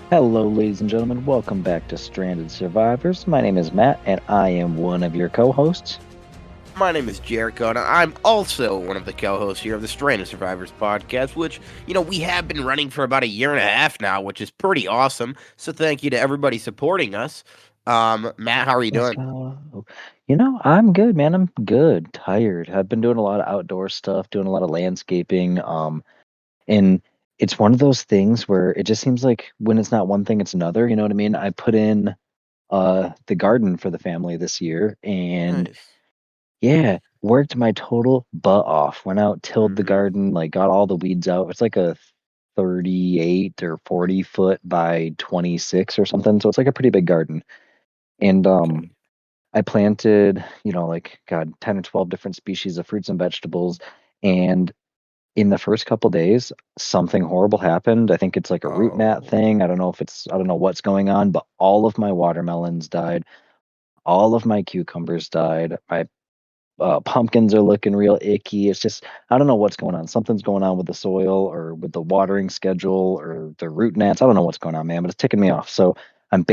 Hello, ladies and gentlemen. Welcome back to Stranded Survivors. My name is Matt, and I am one of your co-hosts. My name is Jericho, and I'm also one of the co-hosts here of the Stranded Survivors podcast, which, we have been running for about a year and a half now, which is pretty awesome. So thank you to everybody supporting us. Matt, how are you Let's doing? go. I'm good, man. I'm good. Tired. I've been doing a lot of outdoor stuff, doing a lot of landscaping. And it's one of those things where it just seems like when it's not one thing, it's another. You know what I mean? I put in the garden for the family this year, and Nice. yeah, worked my total butt off. Went out, tilled the Mm-hmm. garden, like got all the weeds out. It's like a 38 or 40 foot by 26 or something. So it's like a pretty big garden. And Okay. I planted, like God, 10 or 12 different species of fruits and vegetables. And in the first couple days, something horrible happened. I think it's like a root gnat Oh, thing. I don't know what's going on, but all of my watermelons died. All of my cucumbers died. My pumpkins are looking real icky. It's just, I don't know what's going on. Something's going on with the soil or with the watering schedule or the root gnats. I don't know what's going on, man, but it's ticking me off. So I'm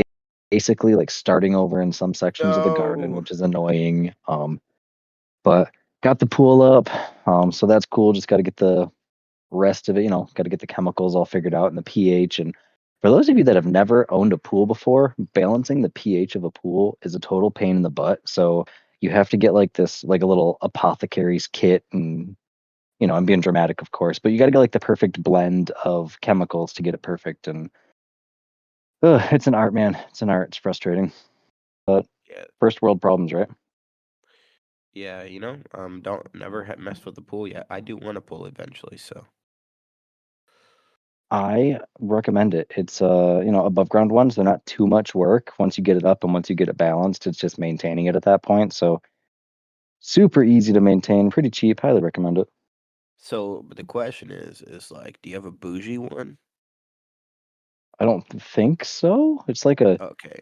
basically like starting over in some sections of the garden, no. which is annoying. But got the pool up. So that's cool. Just got to get the rest of it, got to get the chemicals all figured out and the pH. And for those of you that have never owned a pool before, balancing the pH of a pool is a total pain in the butt. So you have to get like this, like a little apothecary's kit. And, I'm being dramatic, of course, but you got to get like the perfect blend of chemicals to get it perfect. And it's an art, man. It's an art. It's frustrating. But Yeah, first world problems, right? yeah. Don't never mess with the pool yet. I do want a pool eventually, so. I recommend it. It's above ground ones, they're not too much work once you get it up and once you get it balanced, it's just maintaining it at that point. So super easy to maintain, pretty cheap, highly recommend it. So, but the question is like, do you have a bougie one? I don't think so. It's like a Okay.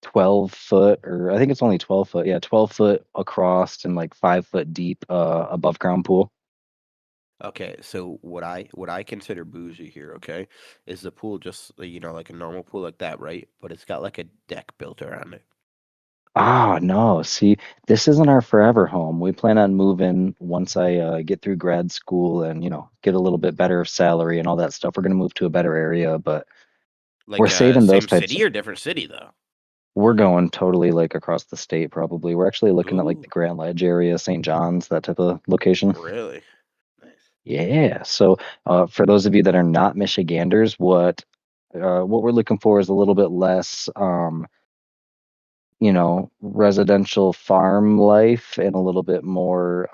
12 foot, or I think it's only 12 foot. Yeah, 12 foot across and like 5 foot deep above ground pool. Okay, so what I consider bougie here, okay, is the pool just like a normal pool like that, right? But it's got like a deck built around it. Ah, no. See, this isn't our forever home. We plan on moving once I get through grad school and, get a little bit better salary and all that stuff. We're going to move to a better area, but we're Like saving those same types. city or different city though? We're going totally like across the state, probably. We're actually looking at like Ooh, the Grand Ledge area, St. John's, that type of location. really? Nice. Yeah. So, for those of you that are not Michiganders, what we're looking for is a little bit less, residential farm life and a little bit more,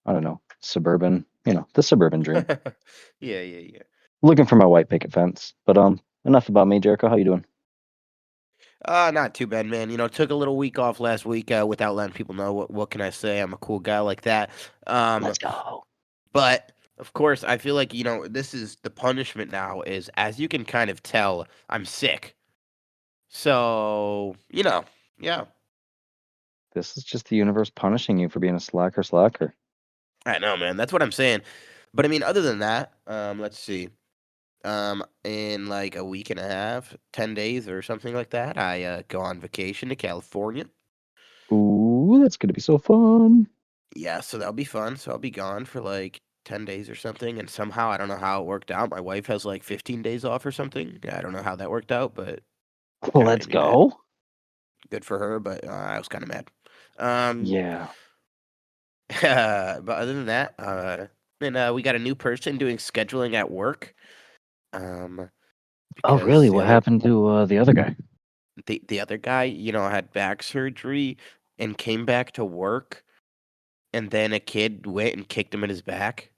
I don't know, suburban, the suburban dream. Yeah, yeah, yeah. Looking for my white picket fence. But enough about me, Jericho. How you doing? Not too bad, man. Took a little week off last week without letting people know. What can I say? I'm a cool guy like that. Um, Let's go. but of course, I feel like this is the punishment now. Is as you can kind of tell, I'm sick. So yeah. This is just the universe punishing you for being a slacker. I know, man. That's what I'm saying. But I mean, other than that, let's see. In like a week and a half, 10 days or something like that, I go on vacation to California. Ooh, that's gonna be so fun. Yeah, so that'll be fun. So I'll be gone for like 10 days or something, and somehow I don't know how it worked out. My wife has like 15 days off or something. I don't know how that worked out, but kind of Let's made me mad. go. Good for her, but I was kind of mad. Um, Yeah. but other than that, then we got a new person doing scheduling at work. Um, Oh, really? because What happened to the other guy? the other guy, had back surgery and came back to work, and then a kid went and kicked him in his back,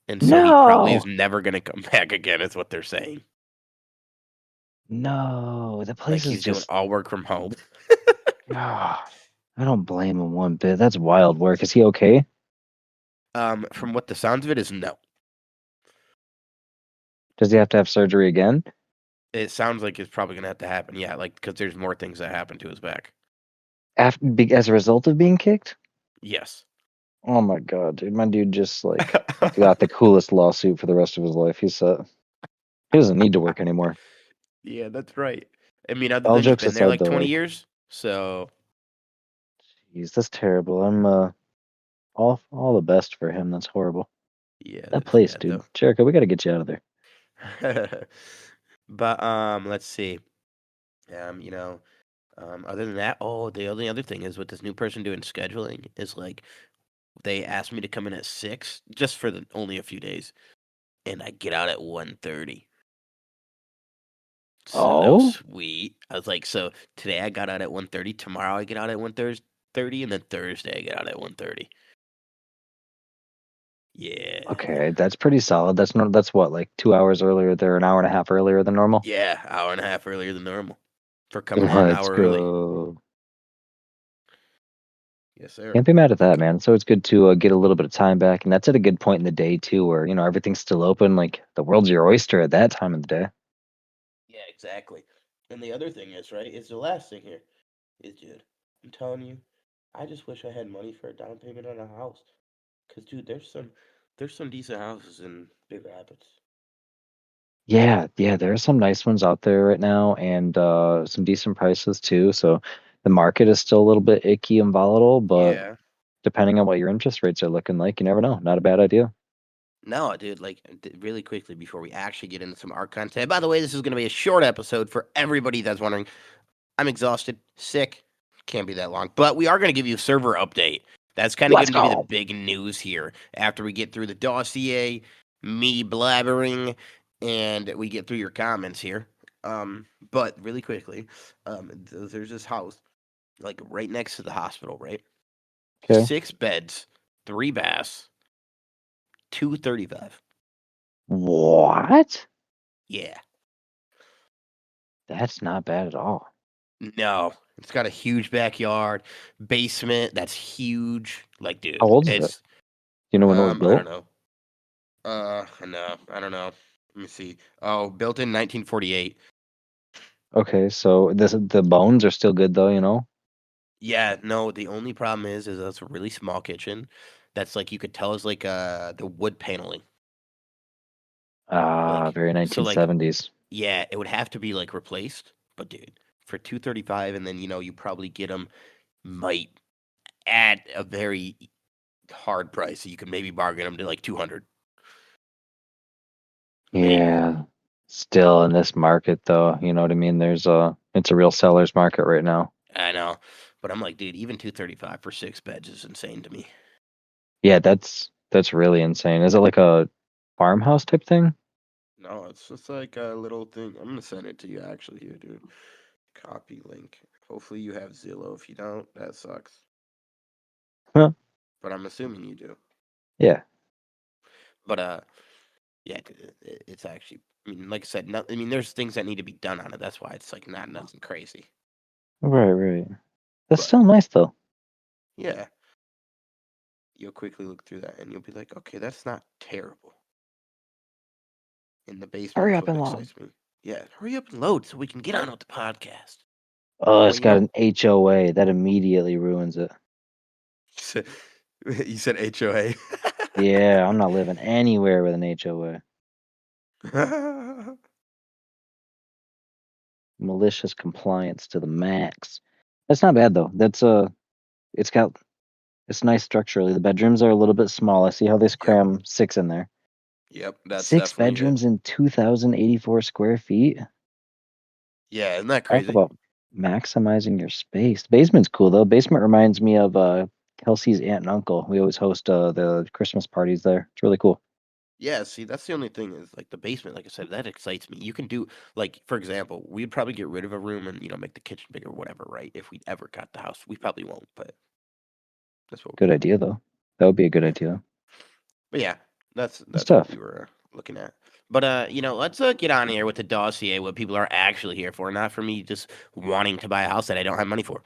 and so he probably is No, never gonna come back again. Is what they're saying. no, the Like place is he's doing just. all work from home. Ah, I don't blame him one bit. That's wild work. Is he okay? From what the sounds of it is, no. Does he have to have surgery again? It sounds like it's probably gonna have to happen. Yeah, like because there's more things that happen to his back. As a result of being kicked? Yes. Oh my God, dude. My dude just like got the coolest lawsuit for the rest of his life. He's set. He doesn't need to work anymore. Yeah, that's right. I mean, other All than he's jokes been there aside, like though, 20 like, years. So, geez, that's terrible. I'm all the best for him. That's horrible. yeah, That that's place, bad dude. though. Jericho, we got to get you out of there. But let's see. You know, other than that, oh, the only other thing is with this new person doing scheduling is like they asked me to come in at 6 just for only a few days, and I get out at 1:30. So that was Oh, sweet. I was like, so today I got out at 1:30. Tomorrow I get out at 1:30, and then Thursday I get out at 1:30. Yeah. okay, that's pretty solid. That's not. That's what, like 2 hours earlier. They're an hour and a half earlier than normal. Yeah, hour and a half earlier than normal for coming in an Let's hour early. go. Yes, sir. Can't be mad at that, man. So it's good to get a little bit of time back, and that's at a good point in the day too, where everything's still open. Like the world's your oyster at that time of the day. Yeah, exactly. And the other thing is, right, is the last thing here is, dude, I'm telling you, I just wish I had money for a down payment on a house. Cause, dude, there's some decent houses in Big Rapids. Yeah, there are some nice ones out there right now, and some decent prices too. So the market is still a little bit icky and volatile, but Yeah. depending on what your interest rates are looking like, you never know. Not a bad idea. No, dude, like really quickly before we actually get into some art content. By the way, this is going to be a short episode for everybody that's wondering. I'm exhausted, sick, can't be that long, but we are going to give you a server update. That's kind of Let's going to be the go. big news here after we get through the dossier, me blabbering, and we get through your comments here. But really quickly, there's this house like right next to the hospital, right? Okay. 6 beds, 3 baths, 235. What? Yeah. That's not bad at all. No, it's got a huge backyard, basement that's huge. Like, How dude, old is it? it's You know when it was I built? don't know. No, I don't know. Let me see. Oh, built in 1948. Okay, so the bones are still good though, you know? Yeah, no, the only problem is that's a really small kitchen. That's like you could tell is like the wood paneling. Ah, Like very so like 1970s. yeah, it would have to be like replaced. But dude, for 235 and then you probably get them might at a very hard price. So you could maybe bargain them to like 200. Maybe. Yeah. Still in this market though, you know what I mean? It's a real seller's market right now. I know. But I'm like, dude, even 235 for 6 beds is insane to me. Yeah, that's really insane. Is it like a farmhouse type thing? No, it's just like a little thing. I'm gonna send it to you actually here, dude. Copy link. Hopefully you have Zillow. If you don't, that sucks. Huh. But I'm assuming you do. Yeah. But yeah, it's actually. I mean, like I said, I mean, there's things that need to be done on it. That's why it's like not nothing crazy. Right. That's But still nice though. yeah, you'll quickly look through that and you'll be like, okay, that's not terrible. In the Hurry basement's up what and load. excites me. Yeah, hurry up and load so we can get on with the podcast. Oh, Well, it's got an HOA. That immediately ruins it. you said HOA. Yeah, I'm not living anywhere with an HOA. Malicious compliance to the max. That's not bad though. It's got it's nice structurally. The bedrooms are a little bit small. I see how they Yep. cram six in there. Yep. That's Six definitely it. bedrooms and 2,084 square feet. Yeah, isn't that Talk crazy? about maximizing your space. Basement's cool though. Basement reminds me of Kelsey's aunt and uncle. We always host the Christmas parties there. It's really cool. Yeah, see, that's the only thing is like the basement, like I said, that excites me. You can do like, for example, we'd probably get rid of a room and make the kitchen bigger, whatever, right? If we ever got the house. We probably won't, but that's what Good we'll do. idea though. That would be a good Yeah. idea. But yeah, that's Good that's what stuff. we were looking at. But let's get on here with the dossier, what people are actually here for, not for me just wanting to buy a house that I don't have money for.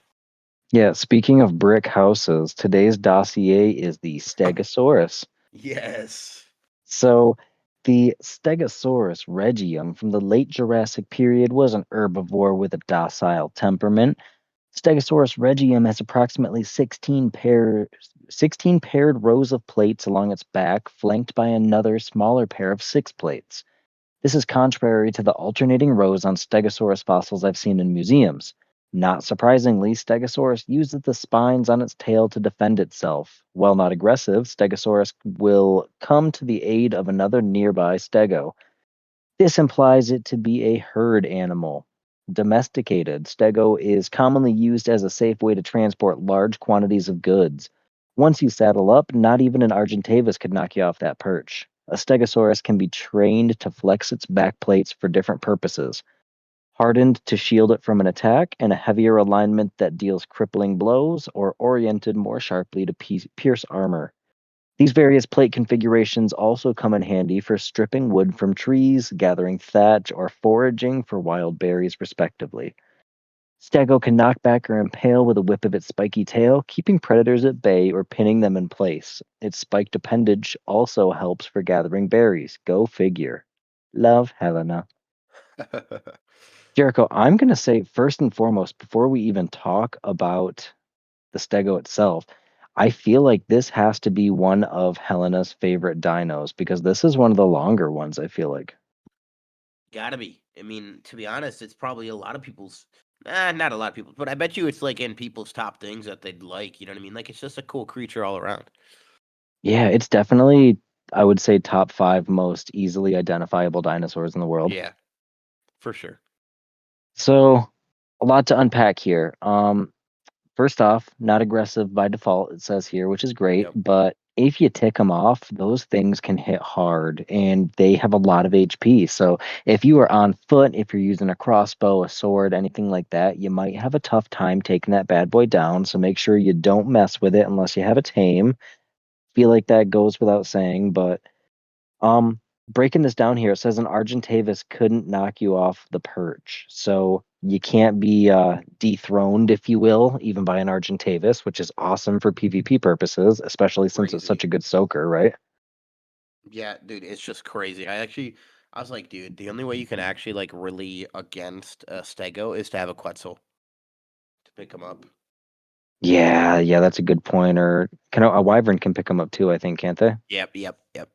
Yeah, speaking of brick houses, today's dossier is the Stegosaurus. Yes. So, the Stegosaurus regium from the late Jurassic period was an herbivore with a docile temperament. Stegosaurus regium has approximately 16 paired rows of plates along its back, flanked by another smaller pair of 6 plates. This is contrary to the alternating rows on Stegosaurus fossils I've seen in museums. Not surprisingly, Stegosaurus uses the spines on its tail to defend itself. While not aggressive, Stegosaurus will come to the aid of another nearby stego. This implies it to be a herd animal. Domesticated, stego is commonly used as a safe way to transport large quantities of goods. Once you saddle up, not even an Argentavis could knock you off that perch. A stegosaurus can be trained to flex its back plates for different purposes, hardened to shield it from an attack, and a heavier alignment that deals crippling blows, or oriented more sharply to pierce armor. These various plate configurations also come in handy for stripping wood from trees, gathering thatch, or foraging for wild berries, respectively. Stego can knock back or impale with a whip of its spiky tail, keeping predators at bay or pinning them in place. Its spiked appendage also helps for gathering berries. Go figure. Love, Helena. Jericho, I'm going to say first and foremost, before we even talk about the stego itself, I feel like this has to be one of Helena's favorite dinos because this is one of the longer ones, I feel like. Gotta be. I mean, to be honest, it's probably a lot of people's. Not a lot of people, but I bet you it's like in people's top things that they'd like. You know what I mean? Like it's just a cool creature all around. Yeah, it's definitely, I would say, top five most easily identifiable dinosaurs in the world. Yeah, for sure. So, a lot to unpack here. First off, not aggressive by default, it says here, which is great. Yep. But if you tick them off, those things can hit hard and they have a lot of HP. So if you are on foot, if you're using a crossbow, a sword, anything like that, you might have a tough time taking that bad boy down. So make sure you don't mess with it unless you have a tame. Feel like that goes without saying, but um, breaking this down here, it says an Argentavis couldn't knock you off the perch. So you can't be dethroned, if you will, even by an Argentavis, which is awesome for PvP purposes, especially since it's such Crazy. a good soaker, right? Yeah, dude, it's just crazy. I was like, dude, the only way you can actually like really against a Stego is to have a Quetzal to pick him up. Yeah, yeah, that's a good point. Or a Wyvern can pick them up too, I think, can't they? Yep, yep, yep.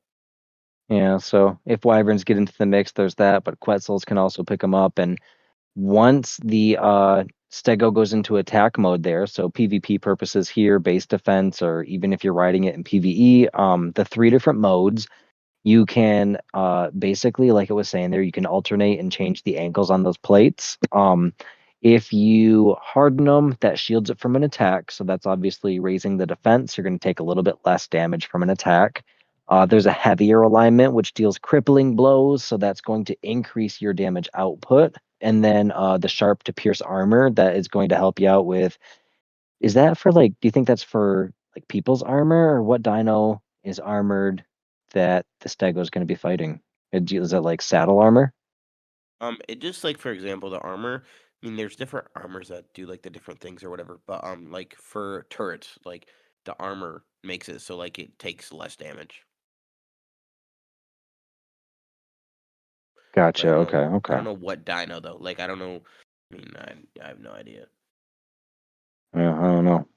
Yeah, so if Wyverns get into the mix, there's that, but Quetzals can also pick them up. And once the Stego goes into attack mode there, so PvP purposes here, base defense, or even if you're riding it in PvE, the three different modes, you can basically, like it was saying there, you can alternate and change the angles on those plates. If you harden them, that shields it from an attack. So that's obviously raising the defense. You're going to take a little bit less damage from an attack. There's a heavier alignment, which deals crippling blows. So that's going to increase your damage output. And then the sharp to pierce armor, that is going to help you out with. Is that for like, do you think that's for like people's armor or what dino is armored that the Stego is going to be fighting? Is it like saddle armor? It just like for example, the armor. I mean, there's different armors that do like the different things or whatever. But like for turrets, like the armor makes it so like it takes less damage. But Gotcha. Okay. I Okay. don't know what dino though. Like I don't know. I mean, I have no idea. Yeah, I don't know.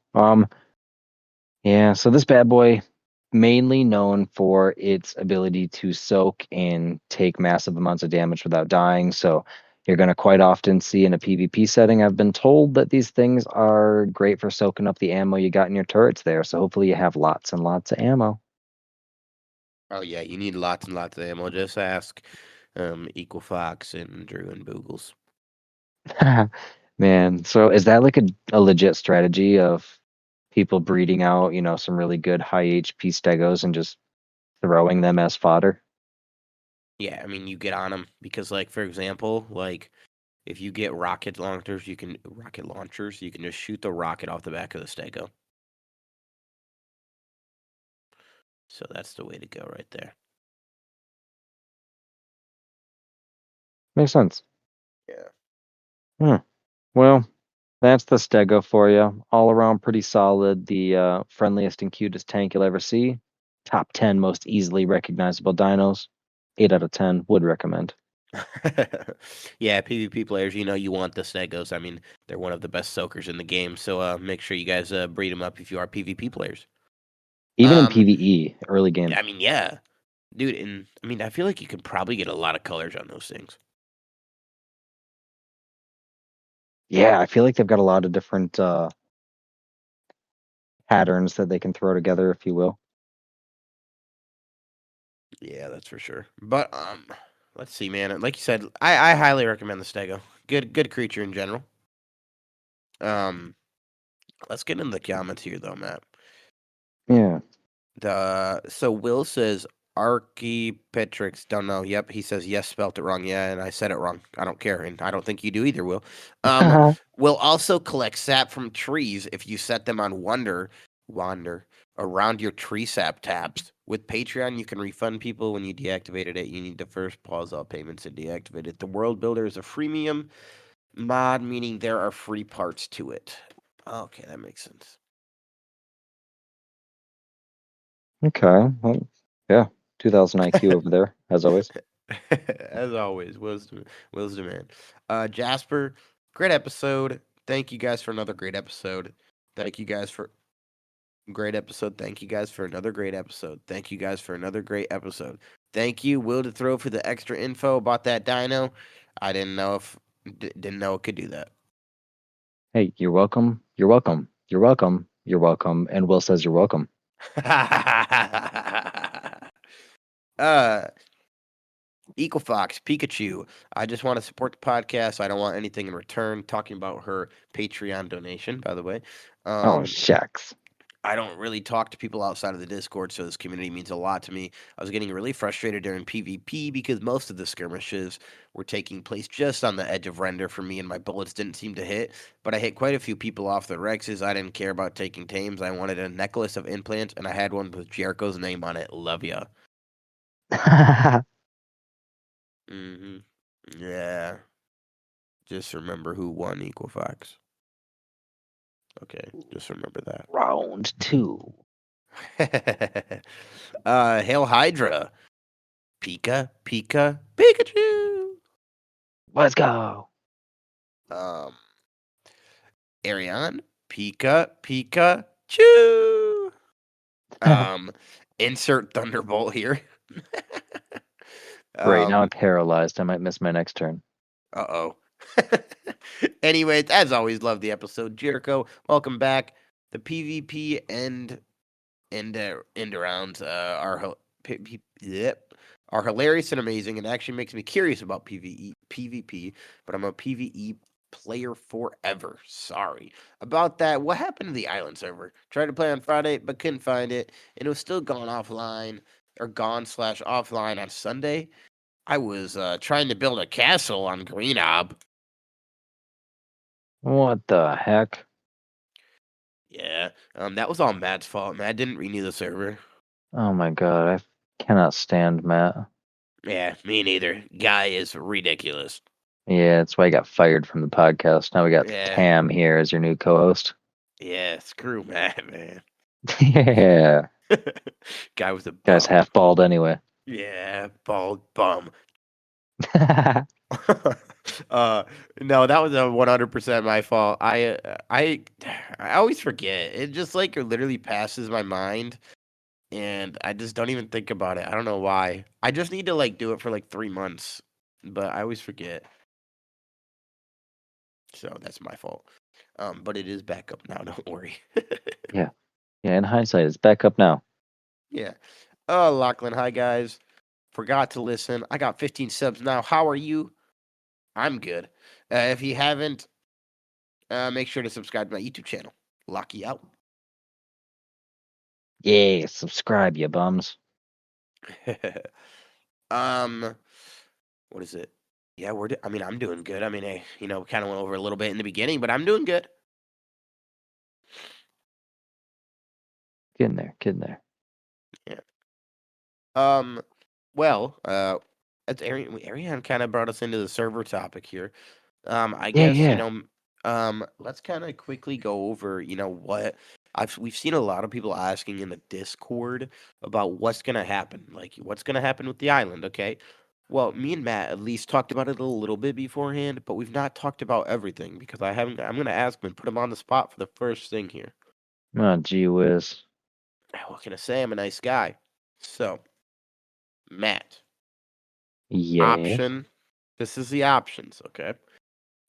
Yeah, so this bad boy, mainly known for its ability to soak and take massive amounts of damage without dying. So you're going to quite often see in a PvP setting, I've been told that these things are great for soaking up the ammo you got in your turrets there. So hopefully you have lots and lots of ammo. Oh yeah, you need lots and lots of ammo. Just ask Equifox and Drew and Boogles. Man, so is that like a legit strategy of people breeding out, some really good high HP stegos and just throwing them as fodder? Yeah, I mean you get on them because like for example, like if you get rocket launchers, you can just shoot the rocket off the back of the Stego. So that's the way to go right there. Makes sense. Yeah. Hmm. Well, that's the Stego for you. All around pretty solid. The friendliest and cutest tank you'll ever see. Top 10 most easily recognizable dinos. 8 out of 10 would recommend. Yeah, PvP players, you know you want the Stegos. I mean, they're one of the best soakers in the game. So make sure you guys breed them up if you are PvP players. Even in Um, PvE, early game. I mean, yeah. dude. And I mean, I feel like you could probably get a lot of colors on those things. Yeah, I feel like they've got a lot of different patterns that they can throw together, if you will. Yeah, that's for sure. But let's see, man. Like you said, I highly recommend the Stego. Good creature in general. Um, let's get into the comments here, though, Matt. Yeah. So Will says Archipetrix. Don't know. Yep, he says yes, spelt it wrong. Yeah, and I said it wrong. I don't care, and I don't think you do either. Will. Will also collect sap from trees if you set them on wander around your tree sap tabs. With Patreon, you can refund people when you deactivated it. You need to first pause all payments and deactivate it. The World Builder is a freemium mod, meaning there are free parts to it. Okay, that makes sense. Okay. Well, yeah. 2000 IQ over there, as always. As always, Will's demand. Jasper, great episode. Thank you guys for another great episode. Thank you guys for great episode. Thank you guys for another great episode. Thank you guys for another great episode. Thank you, Will, to throw for the extra info about that dino. I didn't know it could do that. Hey, you're welcome. You're welcome. You're welcome. You're welcome. And Will says you're welcome. uh Equifox, Pikachu. I just want to support the podcast. I don't want anything in return. Talking about her Patreon donation, by the way. Oh, Um, shucks. I don't really talk to people outside of the Discord, so this community means a lot to me. I was getting really frustrated during PvP because most of the skirmishes were taking place just on the edge of render for me, and my bullets didn't seem to hit. But I hit quite a few people off the Rexes. I didn't care about taking tames. I wanted a necklace of implants, and I had one with Jericho's name on it. Love ya. Mm-hmm. Yeah. Just remember who won Equifax. Okay, just remember Round 2. that. Hail Hydra. Pikachu. Let's go. Um, Ariane, Pikachu. Insert Thunderbolt here. Great. Now I'm um, paralyzed. I might miss my next turn. uh-oh. Anyways, as always, love the episode. Jericho, welcome back. The PvP end rounds are hilarious and amazing, and actually makes me curious about PvP. But I'm a PvE player forever. Sorry about that. What happened to the island server? Tried to play on Friday, but couldn't find it, and it was still gone offline or gone/offline on Sunday. I was trying to build a castle on Green Ob. What the heck? Yeah, that was all Matt's fault. Matt didn't renew the server. Oh my god. I cannot stand Matt. Yeah, me neither. Guy is ridiculous. Yeah, that's why I got fired from the podcast. Now we got Yeah, Tam here as your new co-host. yeah, screw Matt, man. Yeah. Guy was a Guy's bum. half bald anyway. Yeah, bald bum. uh, no, that was 100% my fault. I always forget. It just like literally passes my mind, and I just don't even think about it. I don't know why. I just need to like do it for like 3 months, but I always forget. So that's my fault. But it is back up now. Don't worry. Yeah. Yeah, in hindsight, it's back up now. Yeah. Lachlan, hi guys. Forgot to listen. I got 15 subs now. How are you? I'm good. If you haven't, make sure to subscribe to my YouTube channel. Locky out. Yeah, subscribe, you bums. um, what is it? Yeah, I mean, I'm doing good. I mean, I, kind of went over a little bit in the beginning, but I'm doing good. Get in there, get in there. Yeah. Well, that's Ariane kind of brought us into the server topic here. I Yeah, guess, yeah. let's kind of quickly go over, what we've seen a lot of people asking in the Discord about what's gonna happen, like what's gonna happen with the island, okay? Well, me and Matt at least talked about it a little bit beforehand, but we've not talked about everything because I'm gonna ask him and put him on the spot for the first thing here. Oh, gee whiz. What can I say? I'm a nice guy. So, Matt, Yeah. option. This is the options, okay?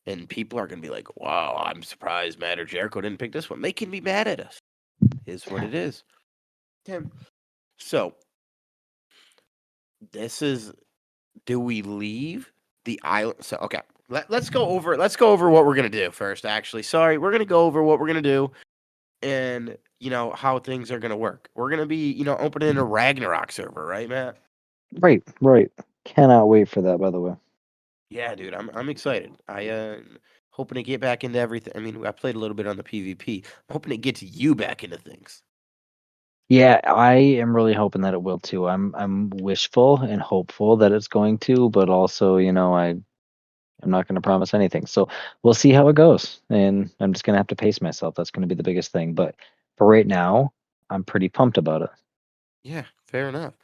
And people are going to be like, wow, I'm surprised Matt or Jericho didn't pick this one. They can be mad at us. Is what it is. Tim. So, this is, do we leave the island? So, okay. Let's go over what we're going to do first, actually. Sorry, we're going to go over what we're going to do and, how things are going to work. We're going to be, opening a Ragnarok server, right, Matt? Right. Cannot wait for that, by the way. Yeah, dude, I'm excited. Hoping to get back into everything. I mean, I played a little bit on the PvP. I'm hoping to get you back into things. Yeah, I am really hoping that it will too. I'm wishful and hopeful that it's going to, but also, I'm not going to promise anything. So we'll see how it goes. And I'm just going to have to pace myself. That's going to be the biggest thing. But for right now, I'm pretty pumped about it. Yeah, fair enough.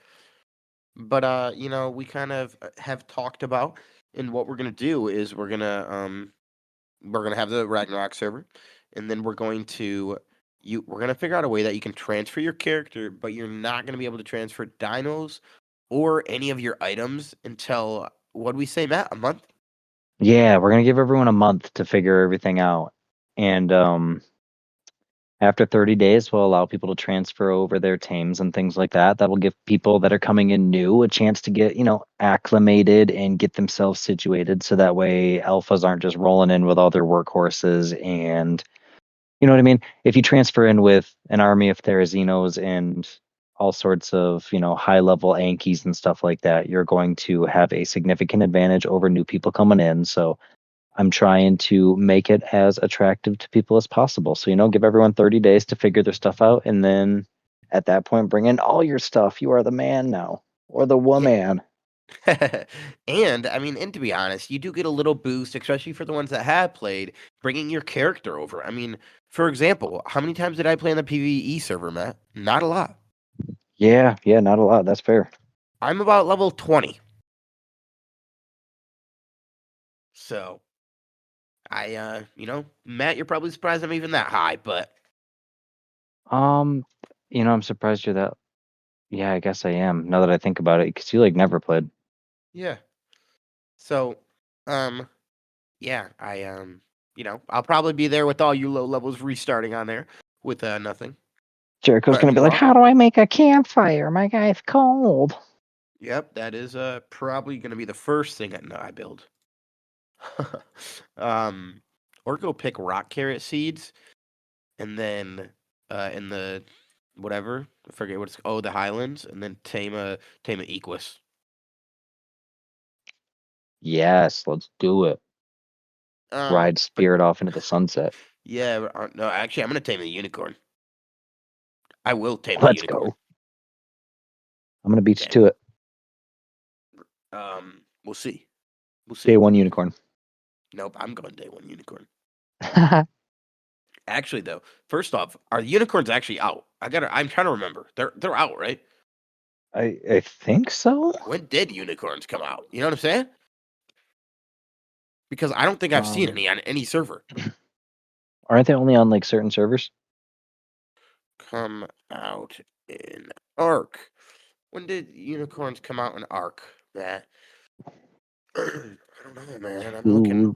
But we kind of have talked about, and what we're gonna do is we're gonna have the Ragnarok server, and then we're gonna figure out a way that you can transfer your character, but you're not gonna be able to transfer dinos or any of your items until, what do we say, Matt? A month? Yeah, we're going to give everyone a month to figure everything out. And after 30 days, we'll allow people to transfer over their tames and things like that. That will give people that are coming in new a chance to get, acclimated and get themselves situated. So that way alphas aren't just rolling in with all their workhorses and, you know what I mean? If you transfer in with an army of Therazinos and all sorts of, high level Ankies and stuff like that, you're going to have a significant advantage over new people coming in. So I'm trying to make it as attractive to people as possible. So, give everyone 30 days to figure their stuff out. And then at that point, bring in all your stuff. You are the man now, or the Yeah. woman. And I mean, and to be honest, you do get a little boost, especially for the ones that have played, bringing your character over. I mean, for example, how many times did I play on the PvE server, Matt? Not a lot. Yeah, not a lot. That's fair. I'm about level 20. So, Matt, you're probably surprised I'm even that high, but Um, I'm surprised you're that. Yeah, I guess I am. Now that I think about it, because you never played. yeah. So, um, yeah, I'll probably be there with all you low levels restarting on there with nothing. Jericho's But gonna be like, "How do I make a campfire? My guy's cold." yep, that is probably gonna be the first thing I build. um, or go pick rock carrot seeds, and then in the whatever, I forget what it's, the Highlands, and then tame a Equus. Yes, let's do it. Ride But Spirit off into the sunset. yeah, no, actually, I'm gonna tame the unicorn. I will tame the Let's unicorn. go. I'm gonna beat you Okay. to it. We'll see. We'll Day see. one unicorn. Nope, I'm going day one unicorn. Actually, though, first off, are the unicorns actually out? I'm trying to remember. They're out, right? I think so. When did unicorns come out? You know what I'm saying? Because I don't think I've seen Um, any on any server. aren't they only on certain servers? Come out in Arc. When did unicorns come out in Arc, Matt? I don't know, man. I'm looking.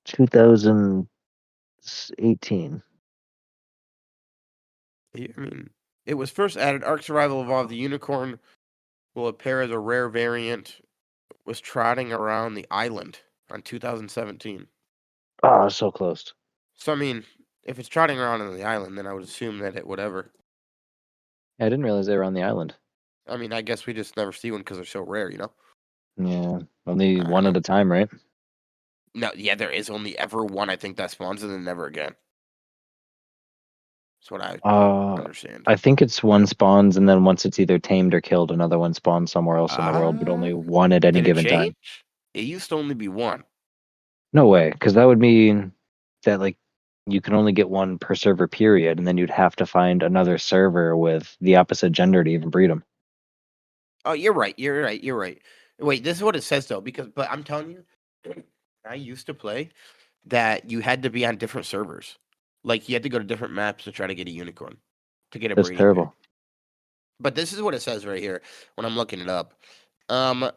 2018. I mean, it was first added. Arc Survival Evolved. The unicorn will appear as a rare variant. Was trotting around the island on 2017. Oh, so close. So I mean, if it's trotting around on the island, then I would assume that it whatever. Yeah, I didn't realize they were on the island. I mean, I guess we just never see one because they're so rare, you know. Yeah, only I don't one at know. a time, right? No, yeah, there is only ever one I think that spawns and then never again. That's what I Uh, understand. I think it's one spawns, and then once it's either tamed or killed, another one spawns somewhere else in the world, but only Ah, one at any did it given time. change? It used to only be one. No way, because that would mean that you can only get one per server period, and then you'd have to find another server with the opposite gender to even breed them. Oh, you're right. You're right. You're right. Wait, this is what it says though, but I'm telling you, I used to play that you had to be on different servers. Like you had to go to different maps to try to get a unicorn, to get a That's breeding pair. terrible. But this is what it says right here when I'm looking it up. Um,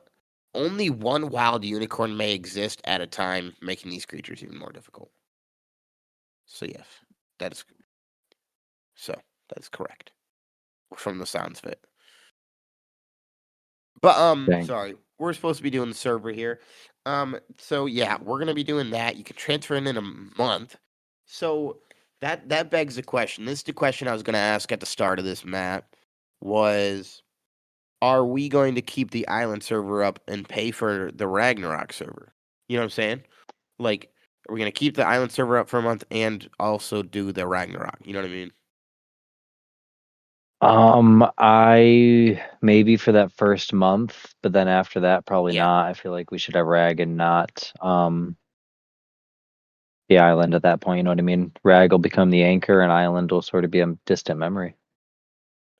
only one wild unicorn may exist at a time, making these creatures even more difficult. So yes, that is that is correct from the sounds of it. But Dang. sorry, we're supposed to be doing the server here. So yeah, we're gonna be doing that. You can transfer in a month. So that begs the question. This is the question I was gonna ask at the start of this map. Was are we going to keep the island server up and pay for the Ragnarok server? You know what I'm saying? Like, are we gonna keep the island server up for a month and also do the Ragnarok? You know what I mean? I maybe for that first month, but then after that, probably Yeah, not. I feel like we should have Rag and not the island at that point. You know what I mean? Rag will become the anchor, and island will sort of be a distant memory.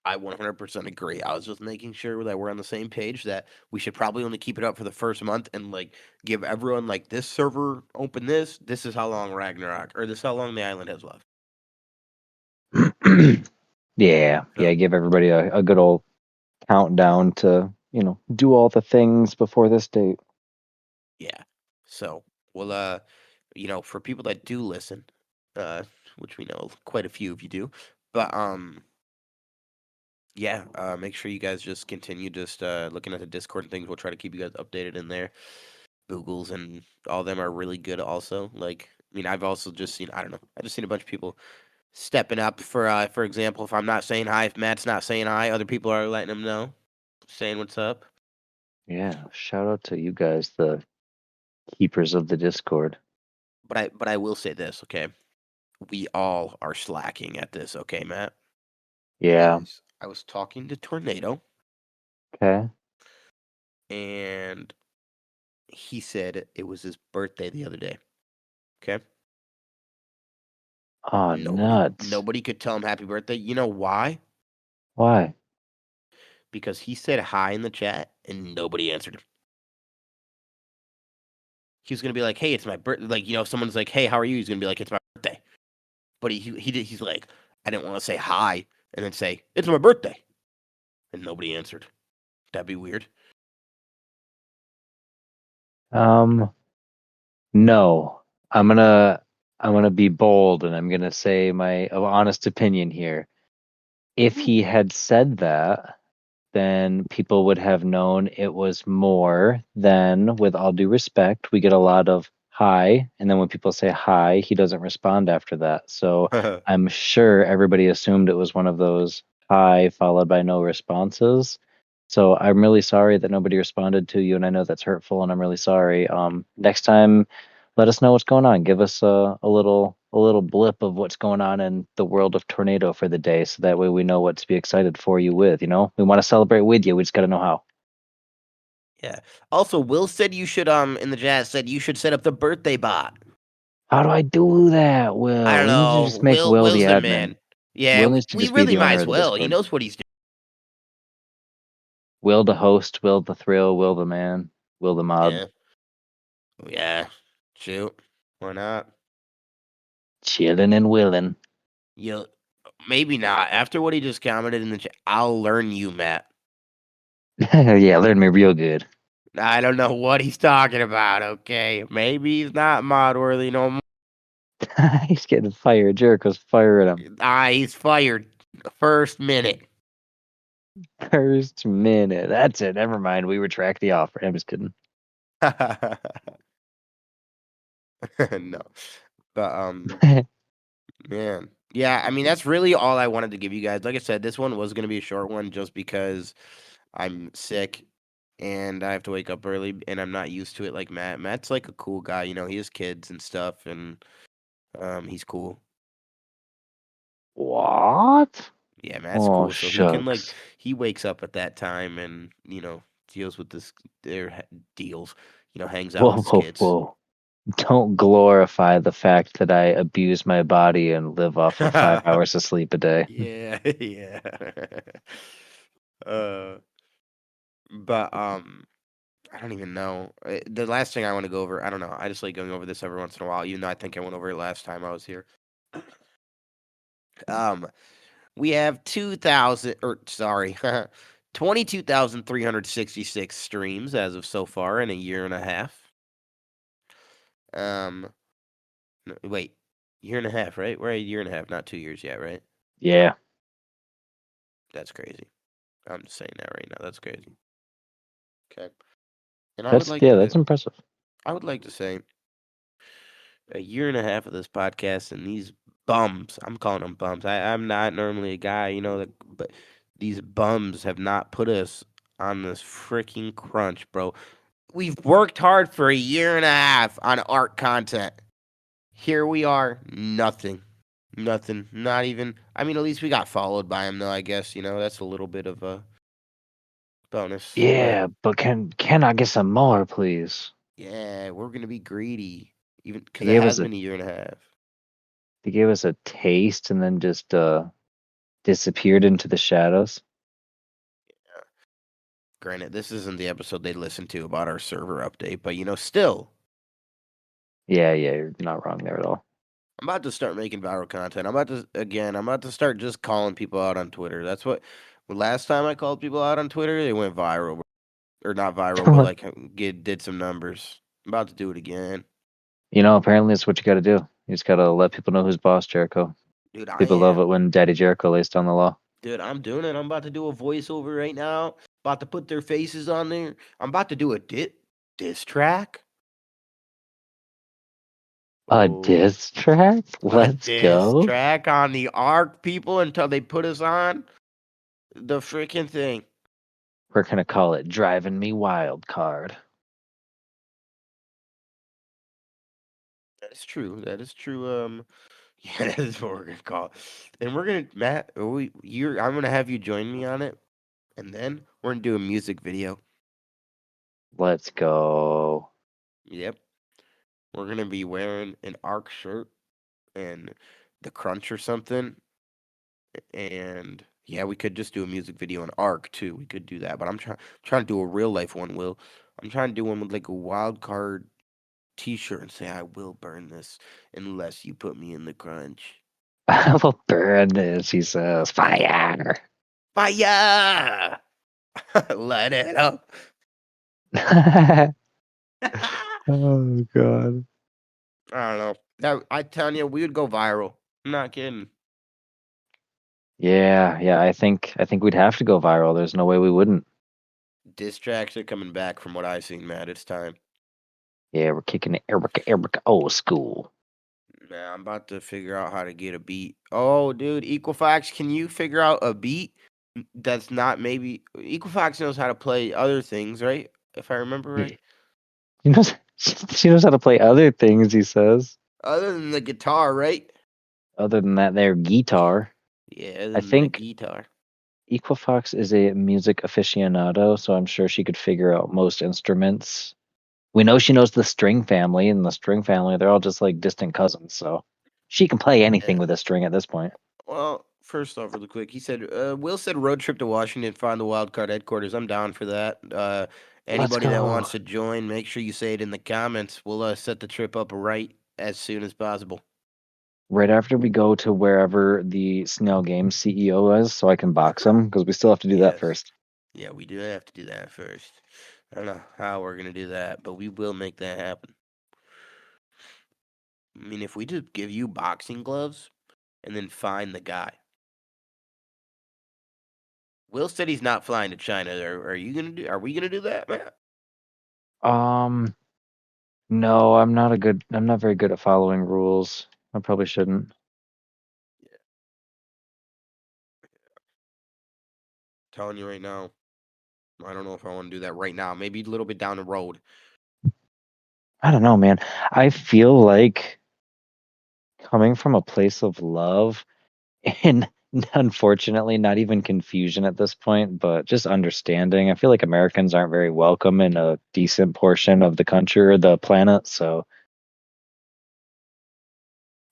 I 100% agree. I was just making sure that we're on the same page that we should probably only keep it up for the first month and like give everyone like this server open this is how long Ragnarok or this is how long the island has left. Yeah, So, yeah. Give everybody a good old countdown to do all the things before this date. yeah. So, well for people that do listen, uh which we know quite a few of you do, but yeah, make sure you guys just continue just looking at the Discord and things. We'll try to keep you guys updated in there. Googles and all them are really good also. Like, I mean, I've also just seen, I don't know, I just seen a bunch of people stepping up for example, if I'm not saying hi, if Matt's not saying hi, other people are letting him know, saying what's up. Yeah, shout out to you guys, the keepers of the Discord. But I will say this, okay? We all are slacking at this, okay, Matt? Yeah. I was talking to Tornado Okay. and he said it was his birthday the other day. Okay? Oh, nuts. Nobody could tell him happy birthday. You know why? Why? Because he said hi in the chat and nobody answered him. He was gonna be like, "Hey, it's my birthday." Like, if someone's like, "Hey, how are you?" He's gonna be like, "It's my birthday." But he's like, "I didn't want to say hi and then say it's my birthday," and nobody answered. That'd be weird. Um, no. I'm gonna be bold and I'm gonna say my honest opinion here. If he had said that, then people would have known it was more than, with all due respect, we get a lot of hi, and then when people say hi, he doesn't respond after that. So I'm sure everybody assumed it was one of those hi followed by no responses. So I'm really sorry that nobody responded to you, and I know that's hurtful, and I'm really sorry. Next time, let us know what's going on. Give us a little blip of what's going on in the world of Tornado for the day, so that way we know what to be excited for you with. We want to celebrate with you. We just got to know how. Yeah. Also, Will said you should in the chat said you should set up the birthday bot. How do I do that, I Will? don't We need to know. just make Will the Will's the admin. man. Yeah, Will we, needs to we just be really the might owner as of the well. He Discord. knows what he's doing. Will the host, Will the thrill, Will the man, Will the mod. Yeah. Yeah. Shoot. Why not? Chilling and willing. You maybe not. After what he just commented in the chat, I'll learn you, Matt. Yeah, learn me real good. I don't know what he's talking about, okay? Maybe he's not mod worthy no more. He's getting fired. Jericho's firing him. He's fired the first minute. First minute. That's it. Never mind. We retract the offer. I'm just kidding. No. But man. Yeah, I mean that's really all I wanted to give you guys. Like I said, this one was gonna be a short one just because I'm sick and I have to wake up early and I'm not used to it like Matt. Matt's like a cool guy, he has kids and stuff and he's cool. What? Yeah, Matt's Oh, cool. So he can shucks. he wakes up at that time and deals with deals. Hangs out with Whoa, his whoa, kids. whoa. Don't glorify the fact that I abuse my body and live off of 5 hours of sleep a day. Yeah, yeah. uh, but I don't even know. The last thing I want to go over, I don't know. I just like going over this every once in a while, even though I think I went over it last time I was here. Um, we have 2,000, or sorry, 22,366 streams as of so far in a year and a half. No, wait, year and a half, right? We're at a year and a half, not 2 years yet, right? Yeah, That's crazy. I'm just saying that right now. That's crazy. Okay. And that's impressive. I would like to say a year and a half of this podcast and these bums, I'm calling them bums. I'm not normally a guy, but these bums have not put us on this freaking crunch, bro. We've worked hard for a year and a half on art content. Here we are, nothing. Nothing. Not even. I mean, at least we got followed by him, though, I guess. That's a little bit of a bonus. But Yeah, but can I get some more, please? yeah, we're going to be greedy. Even They because it gave has us a been a year and a half. they gave us a taste and then just disappeared into the shadows. Granted, this isn't the episode they listened to about our server update, but still, Yeah, you're not wrong there at all. I'm about to start making viral content. I'm about to start just calling people out on Twitter. That's what, last time I called people out on Twitter, they went viral. Or not viral, but like did some numbers. I'm about to do it again. Apparently it's what you got to do. You just got to let people know who's boss, Jericho. Dude, I People love am. it when Daddy Jericho lays down the law. Dude, I'm doing it. I'm about to do a voiceover right now. About to put their faces on there. I'm about to do a diss track. A Oh, diss track? a Let's diss go. track on the ARC people until they put us on the freaking thing. We're gonna call it Driving Me Wild Card. That is true. That is true. Yeah, that is what we're gonna call it. And we're gonna Matt. I'm gonna have you join me on it, and then we're gonna do a music video. Let's go. Yep. We're gonna be wearing an ARC shirt and the crunch or something. And yeah, we could just do a music video on ARC too. We could do that. But I'm trying to do a real life one, Will. I'm trying to do one with like a wild card t-shirt and say I will burn this unless you put me in the crunch. I will burn this, he says. Fire. Fire! Let it up. Oh god. I don't know. I telling you, we would go viral. I'm not kidding. Yeah, I think we'd have to go viral. There's no way we wouldn't. Distracts are coming back from what I've seen, Matt. It's time. Yeah, we're kicking it Erica old school. Man, I'm about to figure out how to get a beat. Oh, dude, Equifax, can you figure out a beat that's not maybe Equifax knows how to play other things, right? If I remember right. He knows she knows how to play other things, he says. Other than the guitar, right? Other than that their guitar. Yeah, other I than the think guitar. Equifax is a music aficionado, so I'm sure she could figure out most instruments. We know she knows the string family, and the string family, they're all just like distant cousins, so she can play anything Yeah. with a string at this point. Well, first off, really quick, he said, Will said road trip to Washington, find the wild card headquarters. I'm down for that. Let's Anybody that go. wants to join, make sure you say it in the comments. We'll set the trip up right as soon as possible. Right after we go to wherever the Snail Games CEO is, so I can box him, because we still have to do that Yes. first. Yeah, we do have to do that first. I don't know how we're gonna do that, but we will make that happen. I mean, if we just give you boxing gloves and then find the guy. Will said he's not flying to China. Are you gonna do? Are we gonna do that, man? Um, no, I'm not very good at following rules. I probably shouldn't. Yeah, telling you right now. I don't know if I want to do that right now. Maybe a little bit down the road. I don't know, man. I feel like coming from a place of love and unfortunately not even confusion at this point, but just understanding. I feel like Americans aren't very welcome in a decent portion of the country or the planet, so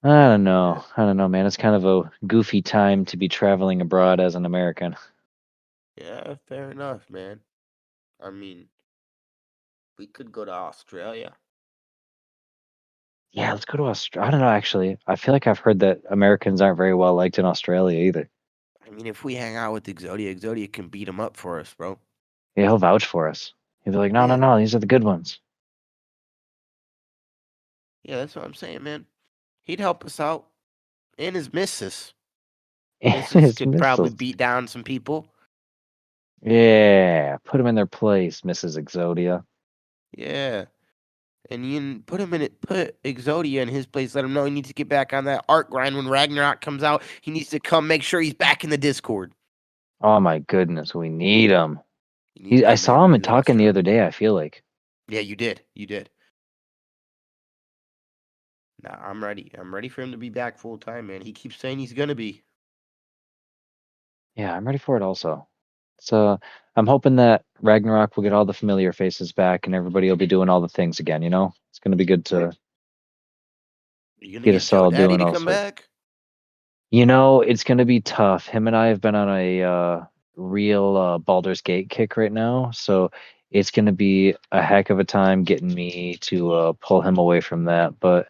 Yeah, I don't know, man. It's kind of a goofy time to be traveling abroad as an American. yeah, fair enough, man. I mean, we could go to Australia. Yeah, let's go to Australia. I don't know, actually. I feel like I've heard that Americans aren't very well liked in Australia either. I mean, if we hang out with Exodia can beat him up for us, bro. Yeah, he'll vouch for us. He'll be like, no, no, Yeah, no, these are the good ones. yeah, that's what I'm saying, man. He'd help us out. And his missus. Missus His could probably missiles. beat down some people. Yeah, put them in their place, Mrs. Exodia. Yeah. And you can put him in it, put Exodia in his place. Let him know he needs to get back on that art grind when Ragnarok comes out. He needs to come make sure he's back in the Discord. Oh my goodness, we need him. You need, I hey man, saw him we lost talking the him. other day, I feel like. Yeah, you did. You did. Nah, I'm ready. I'm ready for him to be back full time, man. He keeps saying he's gonna be. Yeah, I'm ready for it also. So I'm hoping that Ragnarok will get all the familiar faces back and everybody will be doing all the things again, you know? It's gonna be good to You gonna get get us Joe all Daddy doing to all come sorts. back? You know, it's gonna be tough. Him and I have been on a real Baldur's Gate kick right now, so it's gonna be a heck of a time getting me to pull him away from that. But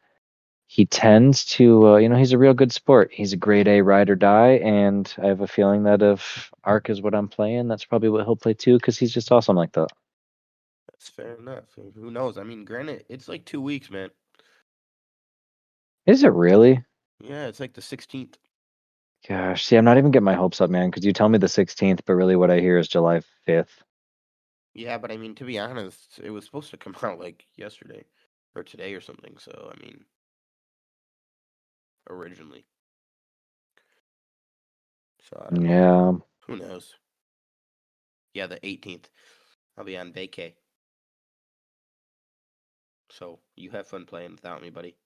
he tends to, he's a real good sport. He's a grade A ride or die, and I have a feeling that if Ark is what I'm playing, that's probably what he'll play too, because he's just awesome like that. That's fair enough. Who knows? I mean, granted, it's like 2 weeks, man. Is it really? Yeah, it's like the 16th. Gosh, see, I'm not even getting my hopes up, man, because you tell me the 16th, but really what I hear is July 5th. Yeah, but I mean, to be honest, it was supposed to come out like yesterday or today or something. So, I mean, originally. So, I don't know. Yeah, Who knows? Yeah, the 18th. I'll be on vacay. So, you have fun playing without me, buddy.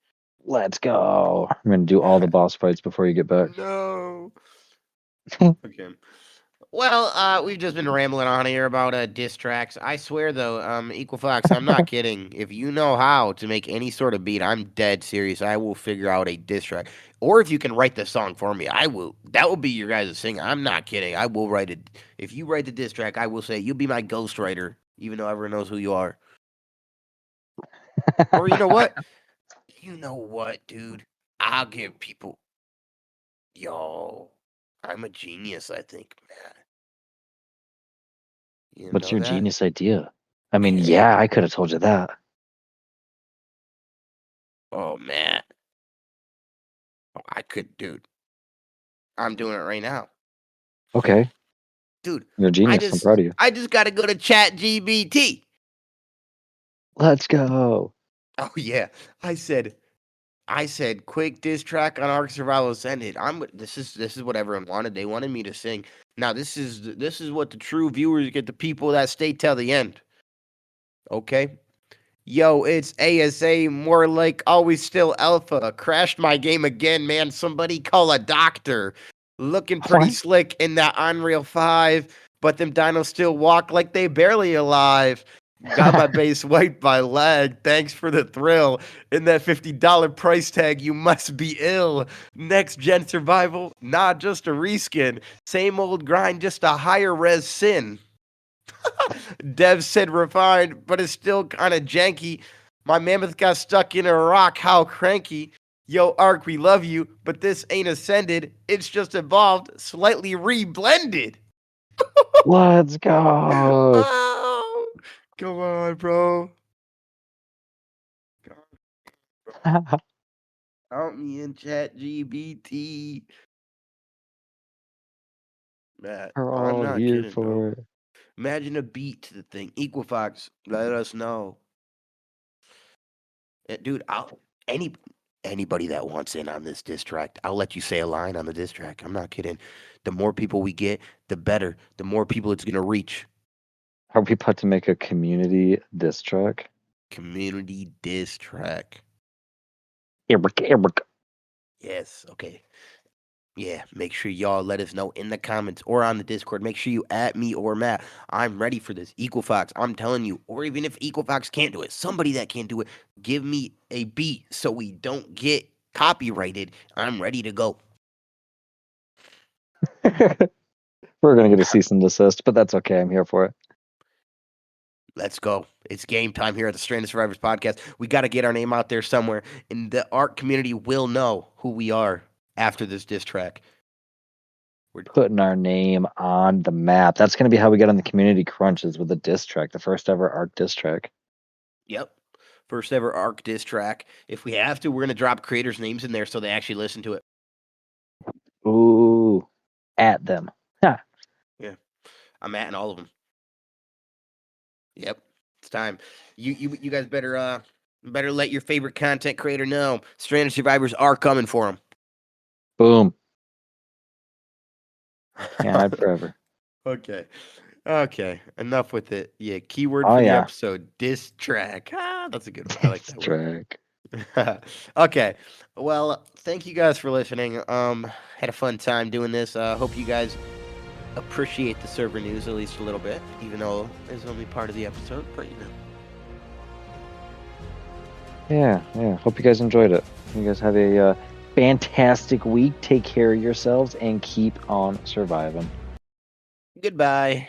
let's go. I'm gonna do all the boss fights before you get back. No. Okay. Well, we've just been rambling on here about diss tracks. I swear though, Equifax, I'm not kidding. If you know how to make any sort of beat, I'm dead serious. I will figure out a diss track. Or if you can write the song for me, I will. That will be your guys' sing. I'm not kidding. I will write it. If you write the diss track, I will say you'll be my ghostwriter, even though everyone knows who you are. Or you know what? You know what, dude? I'll give people. Yo, I'm a genius. I think, man. You What's know your that? genius idea? I mean, Man. yeah, I could have told you that. Oh man. Oh, I could, dude. I'm doing it right now. Okay, Dude, you're a I genius. I'm just proud of you. I just gotta go to Chat GBT. Let's go. Oh yeah. I said quick diss track on Ark Survival Ascended. This is what everyone wanted. They wanted me to sing. Now this is what the true viewers get, the people that stay till the end. Okay? Yo, it's ASA, more like always still alpha. Crashed my game again, man. Somebody call a doctor. Looking pretty What? slick in that Unreal 5, but them dinos still walk like they barely alive. Got my base wiped by lag. Thanks for the thrill. In that $50 price tag, you must be ill. Next gen survival, not just a reskin. Same old grind, just a higher res sin. Dev said refined, but it's still kind of janky. My mammoth got stuck in a rock. How cranky. Yo, Ark, we love you, but this ain't ascended. It's just evolved, slightly reblended. Let's go. Oh, come on, bro. Count me in Chat GBT. Matt, We're I'm all not here kidding, bro. for it. Imagine a beat to the thing. Equifax, let us know. Dude, anybody that wants in on this diss track, I'll let you say a line on the diss track. I'm not kidding. The more people we get, the better. The more people it's gonna reach. Are we about to make a community diss track? Community diss track. Eric, Eric. Yes. Okay. Yeah. Make sure y'all let us know in the comments or on the Discord. Make sure you at me or Matt. I'm ready for this. Equifax, I'm telling you. Or even if Equifax can't do it, somebody that can do it, give me a beat so we don't get copyrighted. I'm ready to go. We're gonna get a cease and desist, but that's okay. I'm here for it. Let's go. It's game time here at the Stranded Survivors podcast. We got to get our name out there somewhere, and the art community will know who we are after this diss track. putting our name on the map. That's going to be how we get on the community crunches with the Disstrack, the first ever ARC Disstrack. Yep. First ever ARC Disstrack. If we have to, we're going to drop creators' names in there so they actually listen to it. Ooh, at them. Ha. Yeah. I'm atting all of them. Yep. It's time. You guys better let your favorite content creator know. Stranded Survivors are coming for them. Boom. Can't hide forever. Okay. Enough with it. Yeah. Keyword Oh, for the yeah. episode: Disstrack. That's a good one. I like that word. Disstrack. Okay. Well, thank you guys for listening. Had a fun time doing this. Hope you guys appreciate the server news at least a little bit, even though it's only part of the episode. But Yeah. Hope you guys enjoyed it. You guys have a fantastic week. Take care of yourselves and keep on surviving. Goodbye.